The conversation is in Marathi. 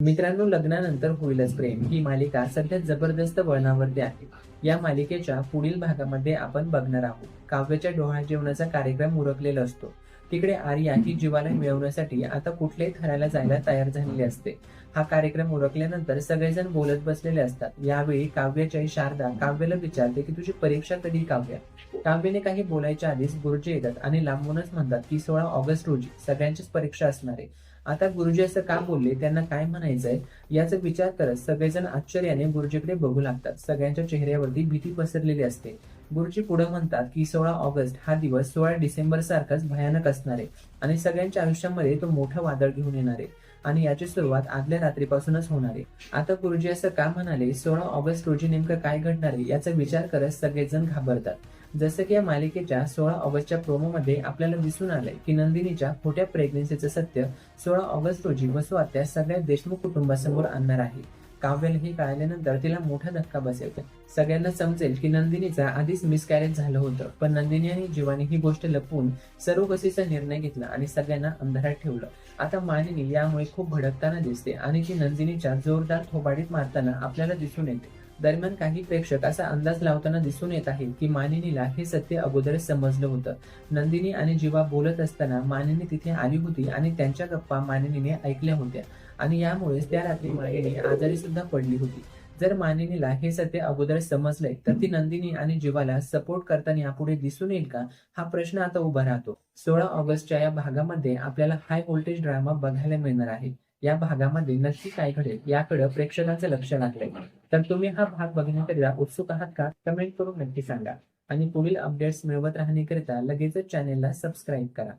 मित्रांनो, लग्नानंतर होईलच प्रेम ही मालिका सध्या जबरदस्त वळणावरती आहे. या मालिकेच्या पुढील भागामध्ये आपण बघणार आहोत. काव्याच्या डोहाळजेवणाचा कार्यक्रम उरकलेला असतो. तिकडे आर्या ही जीवाला मिळवण्यासाठी आता कुठल्याही थराला जायला तयार झालेली असते. हा कार्यक्रम उरकल्यानंतर सगळेजण बोलत बसलेले असतात. यावेळी काव्याची आई शारदा काव्याला विचारते की तुझी परीक्षा कधी काव्या. काव्याने काही बोलायच्या आधीच गुरुजी येतात आणि लांबूनच म्हणतात की 16 ऑगस्ट रोजी सगळ्यांचीच परीक्षा असणार आहे. आता गुरुजी असं का बोलले, त्यांना काय म्हणायचंय याचा विचार करत सगळेजण आश्चर्याने गुरुजीकडे बघू लागतात. सगळ्यांच्या चेहऱ्यावरती भीती पसरलेली असते. गुरुजी पुढे म्हणतात की 16 ऑगस्ट हा दिवस 16 डिसेंबर सारखाच भयानक असणार आहे आणि सगळ्यांच्या आयुष्यामध्ये तो मोठं वादळ घेऊन येणार आहे आणि याची सुरुवात आदल्या रात्रीपासूनच होणार आहे. आता गुरुजी असं का म्हणाले, 16 ऑगस्ट रोजी नेमकं काय घडणार आहे याचा विचार करत सगळेजण घाबरतात. जसं की या मालिकेच्या 16 ऑगस्टच्या प्रोमोमध्ये आपल्याला दिसून आलंय की नंदिनीच्या खोट्या प्रेग्नन्सीचं सत्य 16 ऑगस्ट रोजी वसू आत्या सगळ्या देशमुख कुटुंबासमोर आणणार आहे. काव्याला हे कळाल्यानंतर तिला मोठा धक्का बसेल. सगळ्यांना समजेल की नंदिनीचा आधीच मिसकॅरेज झालं होतं, पण नंदिनी आणि जीवाने ही गोष्ट लपवून सरोगसीचा निर्णय घेतला आणि सगळ्यांना अंधारात ठेवलं. आता मानिनी यामुळे खूप भडकताना दिसते आणि ती नंदिनीच्या जोरदार थोबाडीत मारताना आपल्याला दिसून येते. दरम्यान काही प्रेक्षक असा अंदाज लावताना दिसून येत आहेत की मानिनीला हे सत्य अगोदरच समजलं होतं. नंदिनी आणि जीवा बोलत असताना मानिनी तिथे आली होती आणि त्यांच्या गप्पा मानिनीने ऐकल्या होत्या आणि यामुळेच त्या रात्री मानिनी आजारी सुद्धा पडली होती. जर मानिनीला हे सत्य अगोदर समजलंय तर ती नंदिनी आणि जीवाला सपोर्ट करताना यापुढे दिसून येईल का, हा प्रश्न आता उभा राहतो. 16 ऑगस्टच्या या भागामध्ये आपल्याला हाय व्होल्टेज ड्रामा बघायला मिळणार आहे. या भागामध्ये नक्की काय घडेल याकडे प्रेक्षकांचं लक्ष लागलंय. तर तुम्ही हा भाग बघण्याकरिता उत्सुक आहात का? कमेंट करून नक्की सांगा आणि पुढील अपडेट्स मिळवत राहण्याकरिता लगेचच चॅनेलला सबस्क्राईब करा.